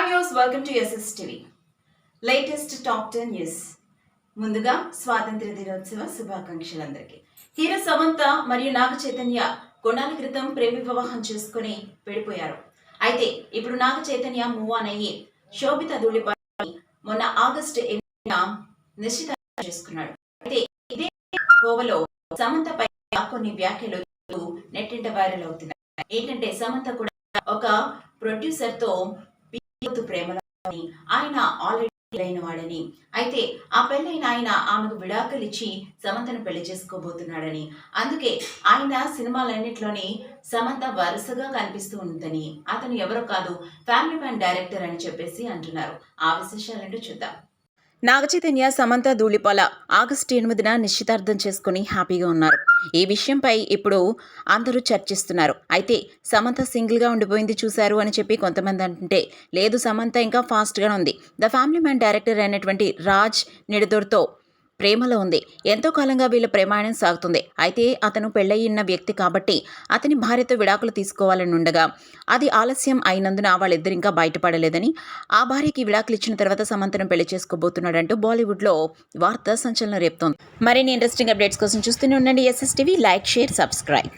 Views welcome to SS TV latest top 10 news. ముందుగా స్వాతంత్ర్య దినోత్సవ శుభాకాంక్షలు అందరికీ. హీరో సమంత మరియు నాగ చైతన్య కొన్నాళ్ళ క్రితం ప్రేమ వివాహం చేసుకుని విడిపోయారు. అయితే ఇప్పుడు నాగ చైతన్య మూవ్ ఆన్ అయ్యి శోభిత ధూళిపాలని మొన్న ఆగస్టు 8న నిశ్చితార్థం చేసుకున్నాడు. అయితే ఇదే కోవలో సమంత పై కొన్ని వ్యాఖ్యలు నెట్టింట వైరల్ అవుతున్నాయి. ఏంటంటే సమంత కూడా ఒక ప్రొడ్యూసర్ తో ప్రేమలో ఆయన ఆల్రెడీ అయిన వాడని, అయితే ఆ పెళ్ళైన ఆయన ఆమెకు విడాకులు ఇచ్చి సమంతను పెళ్లి చేసుకోబోతున్నాడని, అందుకే ఆయన సినిమాలన్నింటిలోని సమంత వరుసగా కనిపిస్తూ ఉందని, అతను ఎవరో కాదు ఫ్యామిలీ మ్యాన్ డైరెక్టర్ అని చెప్పేసి అంటున్నారు. ఆ విశేషాలంటూ చూద్దాం. నాగచైతన్య సమంత ధూళిపాల ఆగస్టు 8న నిశ్చితార్థం చేసుకుని హ్యాపీగా ఉన్నారు. ఈ విషయంపై ఇప్పుడు అందరూ చర్చిస్తున్నారు. అయితే సమంత సింగిల్గా ఉండిపోయింది చూశారు అని చెప్పి కొంతమంది అంటుంటే, లేదు సమంత ఇంకా ఫాస్ట్గా ఉంది. ద ఫ్యామిలీ మ్యాన్ డైరెక్టర్ అయినటువంటి రాజ్ నిడదోర్తో ప్రేమలో ఉంది. ఎంతో కాలంగా వీళ్ళ ప్రేమాయణం సాగుతుంది. అయితే అతను పెళ్ళయిన వ్యక్తి కాబట్టి అతని భార్యతో విడాకులు తీసుకోవాలని ఉండగా అది ఆలస్యం అయినందున వాళ్ళిద్దరు ఇంకా బయటపడలేదని, ఆ భార్యకి విడాకులు ఇచ్చిన తర్వాత సమంతను పెళ్లి చేసుకోబోతున్నాడంటూ బాలీవుడ్లో వార్త సంచలనం రేపుతోంది. మరిన్ని ఇంట్రెస్టింగ్ అప్డేట్స్ కోసం చూస్తూనే ఉండండి SS TV. Like, share, subscribe.